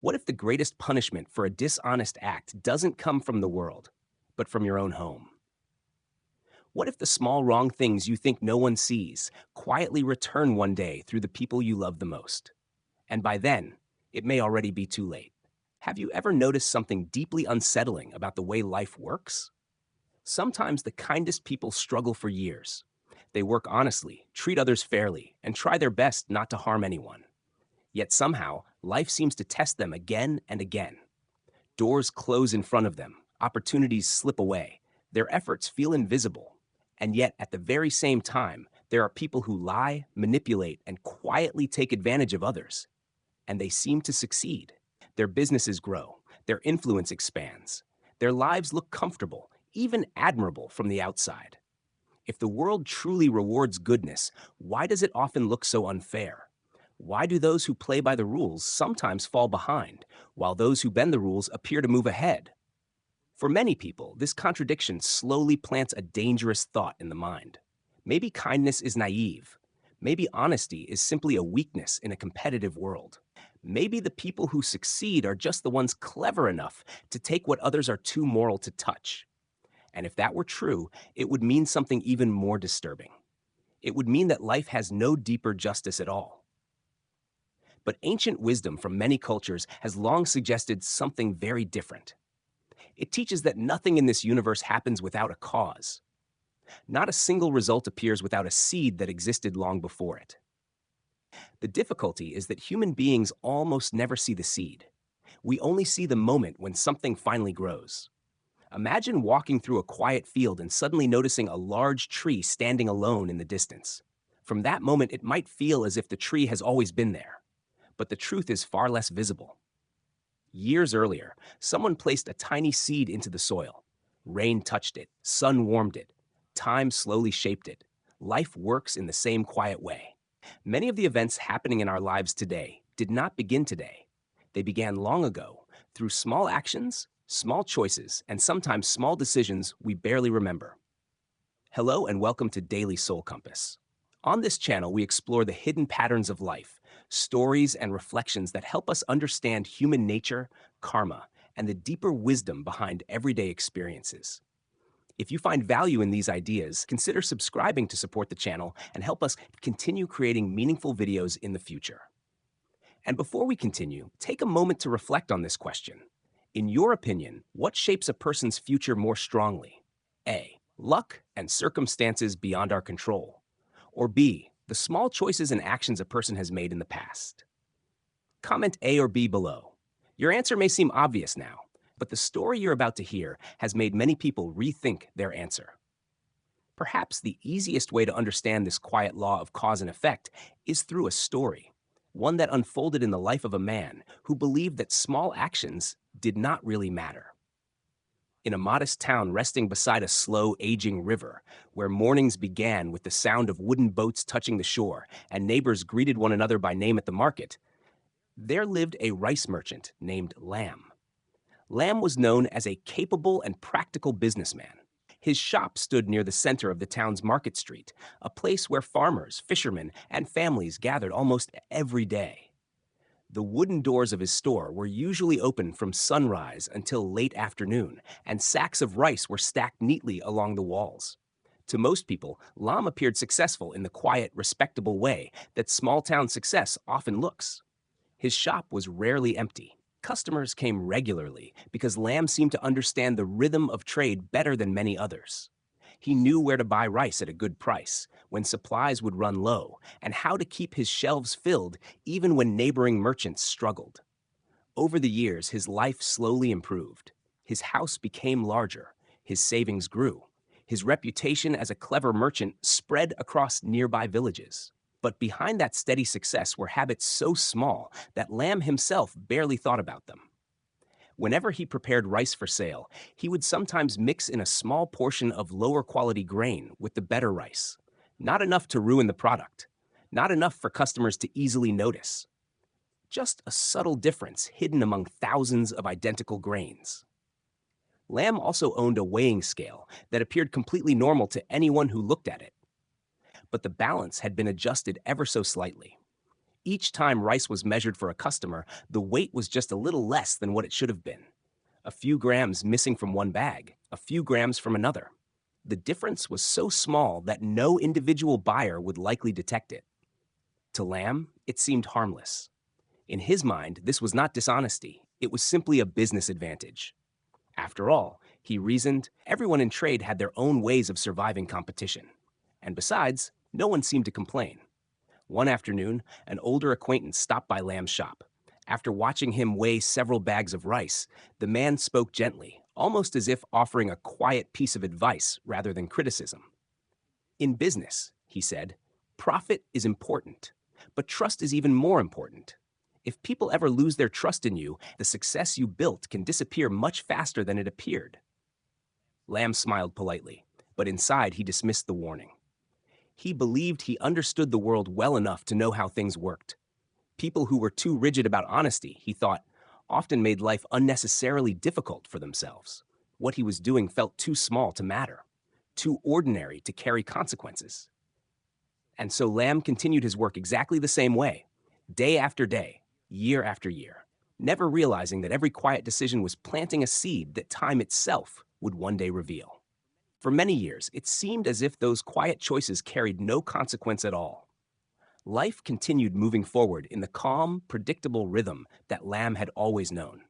What if the greatest punishment for a dishonest act doesn't come from the world, but from your own home? What if the small wrong things you think no one sees quietly return one day through the people you love the most? And by then, it may already be too late. Have you ever noticed something deeply unsettling about the way life works? Sometimes the kindest people struggle for years. They work honestly, treat others fairly, and try their best not to harm anyone. Yet somehow, life seems to test them again and again. Doors close in front of them, opportunities slip away, their efforts feel invisible. And yet, at the very same time, there are people who lie, manipulate, and quietly take advantage of others. And they seem to succeed. Their businesses grow, their influence expands, their lives look comfortable, even admirable from the outside. If the world truly rewards goodness, why does it often look so unfair? Why do those who play by the rules sometimes fall behind, while those who bend the rules appear to move ahead? For many people, this contradiction slowly plants a dangerous thought in the mind. Maybe kindness is naive. Maybe honesty is simply a weakness in a competitive world. Maybe the people who succeed are just the ones clever enough to take what others are too moral to touch. And if that were true, it would mean something even more disturbing. It would mean that life has no deeper justice at all. But ancient wisdom from many cultures has long suggested something very different. It teaches that nothing in this universe happens without a cause. Not a single result appears without a seed that existed long before it. The difficulty is that human beings almost never see the seed. We only see the moment when something finally grows. Imagine walking through a quiet field and suddenly noticing a large tree standing alone in the distance. From that moment, it might feel as if the tree has always been there. But the truth is far less visible. Years earlier, someone placed a tiny seed into the soil. Rain touched it, sun warmed it, time slowly shaped it. Life works in the same quiet way. Many of the events happening in our lives today did not begin today. They began long ago through small actions, small choices, and sometimes small decisions we barely remember. Hello and welcome to Daily Soul Compass. On this channel, we explore the hidden patterns of life, stories and reflections that help us understand human nature, karma, and the deeper wisdom behind everyday experiences. If you find value in these ideas, consider subscribing to support the channel and help us continue creating meaningful videos in the future. And before we continue, take a moment to reflect on this question. In your opinion, what shapes a person's future more strongly? A. Luck and circumstances beyond our control. Or B. The small choices and actions a person has made in the past. Comment A or B below. Your answer may seem obvious now, but the story you're about to hear has made many people rethink their answer. Perhaps the easiest way to understand this quiet law of cause and effect is through a story, one that unfolded in the life of a man who believed that small actions did not really matter. In a modest town resting beside a slow, aging river, where mornings began with the sound of wooden boats touching the shore and neighbors greeted one another by name at the market, there lived a rice merchant named Lamb. Lamb was known as a capable and practical businessman. His shop stood near the center of the town's market street, a place where farmers, fishermen, and families gathered almost every day. The wooden doors of his store were usually open from sunrise until late afternoon, and sacks of rice were stacked neatly along the walls. To most people, Lam appeared successful in the quiet, respectable way that small-town success often looks. His shop was rarely empty. Customers came regularly because Lam seemed to understand the rhythm of trade better than many others. He knew where to buy rice at a good price, when supplies would run low, and how to keep his shelves filled even when neighboring merchants struggled. Over the years, his life slowly improved. His house became larger, his savings grew. His reputation as a clever merchant spread across nearby villages. But behind that steady success were habits so small that Lamb himself barely thought about them. Whenever he prepared rice for sale, he would sometimes mix in a small portion of lower quality grain with the better rice. Not enough to ruin the product. Not enough for customers to easily notice. Just a subtle difference hidden among thousands of identical grains. Lamb also owned a weighing scale that appeared completely normal to anyone who looked at it. But the balance had been adjusted ever so slightly. Each time rice was measured for a customer, the weight was just a little less than what it should have been. A few grams missing from one bag, a few grams from another. The difference was so small that no individual buyer would likely detect it. To Lamb, it seemed harmless. In his mind, this was not dishonesty, it was simply a business advantage. After all, he reasoned, everyone in trade had their own ways of surviving competition. And besides, no one seemed to complain. One afternoon, an older acquaintance stopped by Lamb's shop. After watching him weigh several bags of rice, the man spoke gently, almost as if offering a quiet piece of advice rather than criticism. In business, he said, profit is important, but trust is even more important. If people ever lose their trust in you, the success you built can disappear much faster than it appeared. Lamb smiled politely, but inside he dismissed the warning. He believed he understood the world well enough to know how things worked. People who were too rigid about honesty, he thought, often made life unnecessarily difficult for themselves. What he was doing felt too small to matter, too ordinary to carry consequences. And so Lamb continued his work exactly the same way, day after day, year after year, never realizing that every quiet decision was planting a seed that time itself would one day reveal. For many years, it seemed as if those quiet choices carried no consequence at all. Life continued moving forward in the calm, predictable rhythm that Lamb had always known.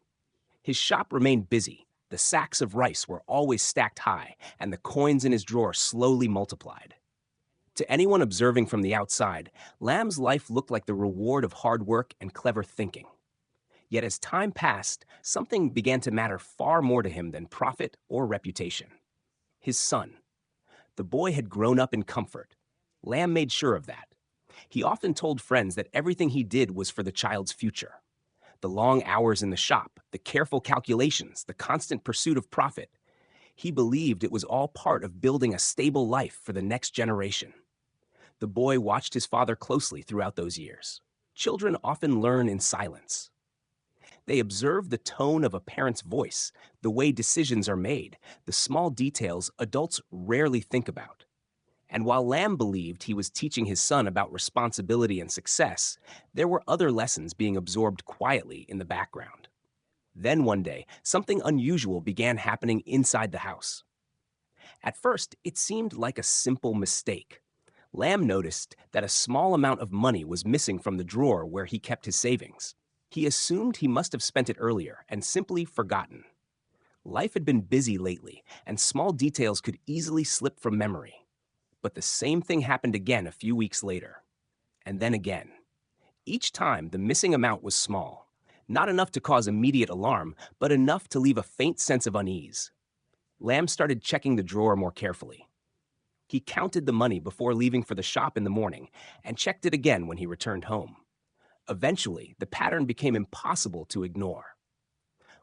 His shop remained busy, the sacks of rice were always stacked high, and the coins in his drawer slowly multiplied. To anyone observing from the outside, Lamb's life looked like the reward of hard work and clever thinking. Yet as time passed, something began to matter far more to him than profit or reputation. His son. The boy had grown up in comfort. Lamb made sure of that. He often told friends that everything he did was for the child's future. The long hours in the shop, the careful calculations, the constant pursuit of profit. He believed it was all part of building a stable life for the next generation. The boy watched his father closely throughout those years. Children often learn in silence. They observe the tone of a parent's voice, the way decisions are made, the small details adults rarely think about. And while Lamb believed he was teaching his son about responsibility and success, there were other lessons being absorbed quietly in the background. Then one day, something unusual began happening inside the house. At first, it seemed like a simple mistake. Lamb noticed that a small amount of money was missing from the drawer where he kept his savings. He assumed he must have spent it earlier and simply forgotten. Life had been busy lately, and small details could easily slip from memory. But the same thing happened again a few weeks later. And then again. Each time, the missing amount was small. Not enough to cause immediate alarm, but enough to leave a faint sense of unease. Lamb started checking the drawer more carefully. He counted the money before leaving for the shop in the morning and checked it again when he returned home. Eventually, the pattern became impossible to ignore.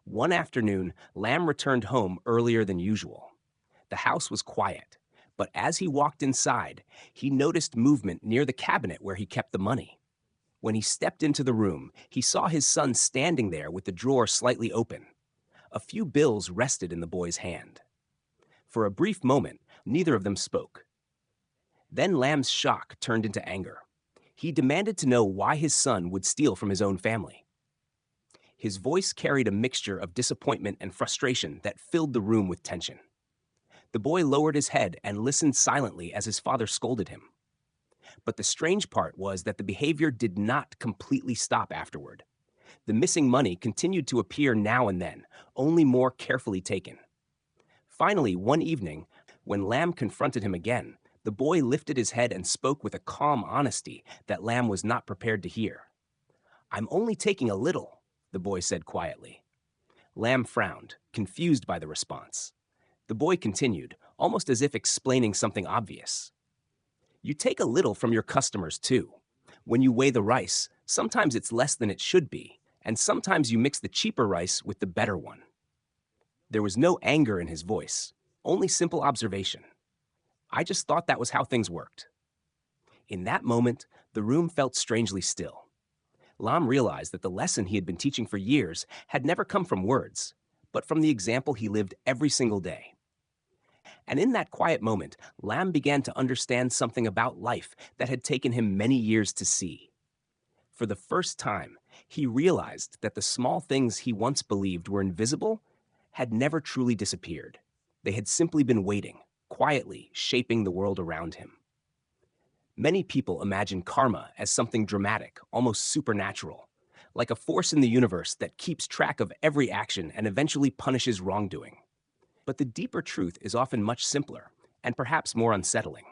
One afternoon, Lamb returned home earlier than usual. The house was quiet, but as he walked inside, he noticed movement near the cabinet where he kept the money. When he stepped into the room, he saw his son standing there with the drawer slightly open. A few bills rested in the boy's hand. For a brief moment, neither of them spoke. Then Lamb's shock turned into anger. He demanded to know why his son would steal from his own family. His voice carried a mixture of disappointment and frustration that filled the room with tension. The boy lowered his head and listened silently as his father scolded him. But the strange part was that the behavior did not completely stop afterward. The missing money continued to appear now and then, only more carefully taken. Finally, one evening, when Lamb confronted him again, the boy lifted his head and spoke with a calm honesty that Lamb was not prepared to hear. "I'm only taking a little," the boy said quietly. Lamb frowned, confused by the response. The boy continued, almost as if explaining something obvious. "You take a little from your customers, too. When you weigh the rice, sometimes it's less than it should be, and sometimes you mix the cheaper rice with the better one." There was no anger in his voice, only simple observation. "I just thought that was how things worked." In that moment, the room felt strangely still. Lam realized that the lesson he had been teaching for years had never come from words, but from the example he lived every single day. And in that quiet moment, Lam began to understand something about life that had taken him many years to see. For the first time, he realized that the small things he once believed were invisible had never truly disappeared. They had simply been waiting, quietly shaping the world around him. Many people imagine karma as something dramatic, almost supernatural, like a force in the universe that keeps track of every action and eventually punishes wrongdoing. But the deeper truth is often much simpler and perhaps more unsettling.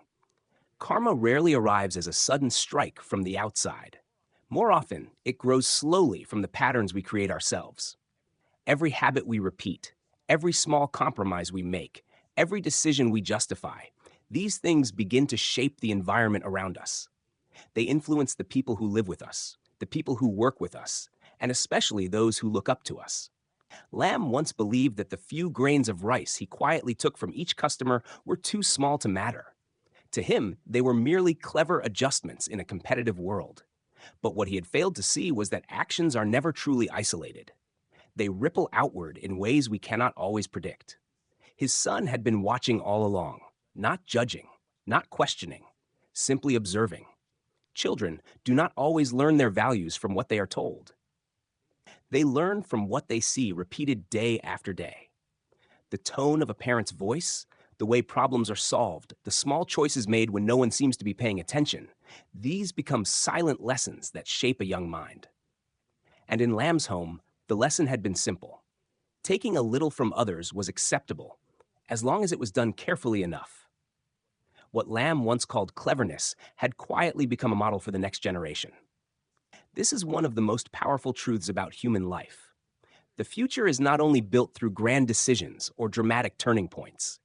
Karma rarely arrives as a sudden strike from the outside. More often, it grows slowly from the patterns we create ourselves. Every habit we repeat, every small compromise we make, every decision we justify, these things begin to shape the environment around us. They influence the people who live with us, the people who work with us, and especially those who look up to us. Lamb once believed that the few grains of rice he quietly took from each customer were too small to matter. To him, they were merely clever adjustments in a competitive world. But what he had failed to see was that actions are never truly isolated. They ripple outward in ways we cannot always predict. His son had been watching all along, not judging, not questioning, simply observing. Children do not always learn their values from what they are told. They learn from what they see repeated day after day. The tone of a parent's voice, the way problems are solved, the small choices made when no one seems to be paying attention, these become silent lessons that shape a young mind. And in Lamb's home, the lesson had been simple. Taking a little from others was acceptable, as long as it was done carefully enough. What Lamb once called cleverness had quietly become a model for the next generation. This is one of the most powerful truths about human life. The future is not only built through grand decisions or dramatic turning points.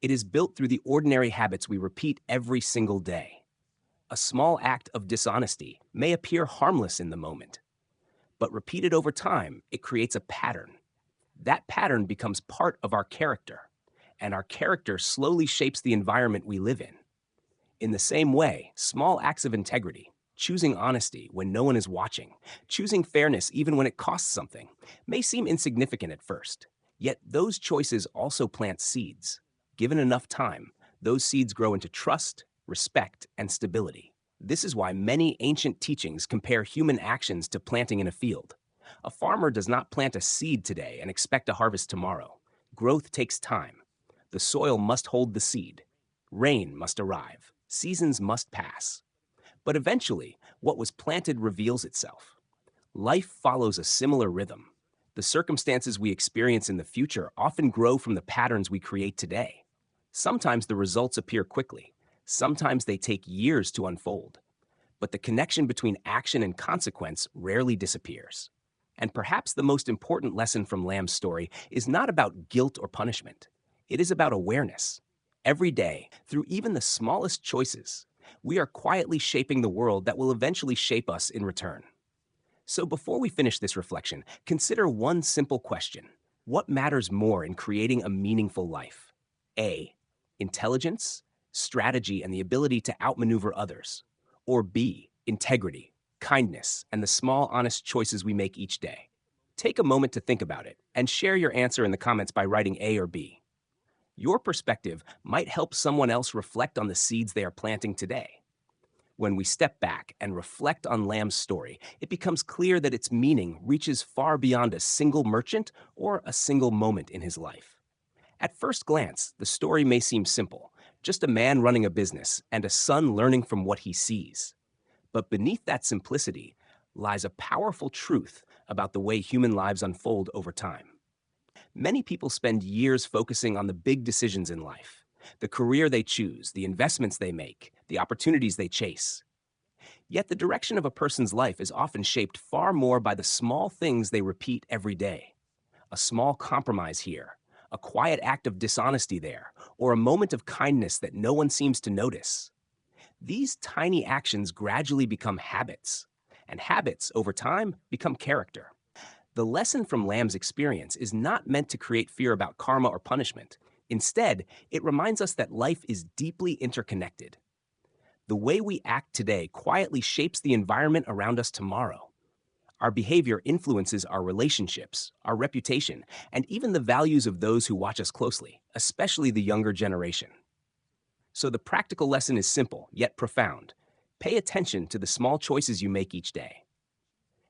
It is built through the ordinary habits we repeat every single day. A small act of dishonesty may appear harmless in the moment, but repeated over time, it creates a pattern. That pattern becomes part of our character, and our character slowly shapes the environment we live in. In the same way, small acts of integrity, choosing honesty when no one is watching, choosing fairness even when it costs something, may seem insignificant at first. Yet those choices also plant seeds. Given enough time, those seeds grow into trust, respect, and stability. This is why many ancient teachings compare human actions to planting in a field. A farmer does not plant a seed today and expect a harvest tomorrow. Growth takes time. The soil must hold the seed. Rain must arrive. Seasons must pass. But eventually, what was planted reveals itself. Life follows a similar rhythm. The circumstances we experience in the future often grow from the patterns we create today. Sometimes the results appear quickly. Sometimes they take years to unfold. But the connection between action and consequence rarely disappears. And perhaps the most important lesson from Lamb's story is not about guilt or punishment. It is about awareness. Every day, through even the smallest choices, we are quietly shaping the world that will eventually shape us in return. So before we finish this reflection, consider one simple question. What matters more in creating a meaningful life? A, intelligence, strategy, and the ability to outmaneuver others. Or B, integrity, kindness, and the small, honest choices we make each day. Take a moment to think about it and share your answer in the comments by writing A or B. Your perspective might help someone else reflect on the seeds they are planting today. When we step back and reflect on Lamb's story, it becomes clear that its meaning reaches far beyond a single merchant or a single moment in his life. At first glance, the story may seem simple, just a man running a business and a son learning from what he sees. But beneath that simplicity lies a powerful truth about the way human lives unfold over time. Many people spend years focusing on the big decisions in life, the career they choose, the investments they make, the opportunities they chase. Yet the direction of a person's life is often shaped far more by the small things they repeat every day. A small compromise here, a quiet act of dishonesty there, or a moment of kindness that no one seems to notice. These tiny actions gradually become habits, and habits, over time, become character. The lesson from Lamb's experience is not meant to create fear about karma or punishment. Instead, it reminds us that life is deeply interconnected. The way we act today quietly shapes the environment around us tomorrow. Our behavior influences our relationships, our reputation, and even the values of those who watch us closely, especially the younger generation. So the practical lesson is simple, yet profound. Pay attention to the small choices you make each day.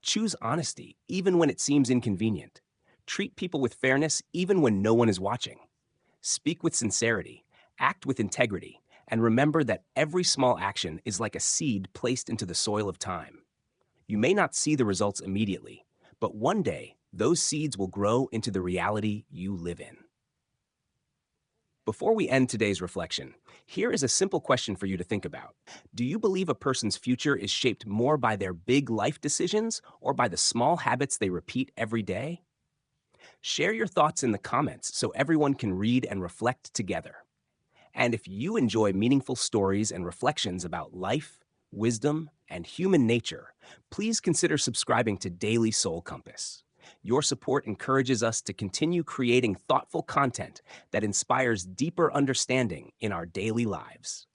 Choose honesty, even when it seems inconvenient. Treat people with fairness, even when no one is watching. Speak with sincerity, act with integrity, and remember that every small action is like a seed placed into the soil of time. You may not see the results immediately, but one day, those seeds will grow into the reality you live in. Before we end today's reflection, here is a simple question for you to think about. Do you believe a person's future is shaped more by their big life decisions or by the small habits they repeat every day? Share your thoughts in the comments so everyone can read and reflect together. And if you enjoy meaningful stories and reflections about life, wisdom, and human nature, please consider subscribing to Daily Soul Compass. Your support encourages us to continue creating thoughtful content that inspires deeper understanding in our daily lives.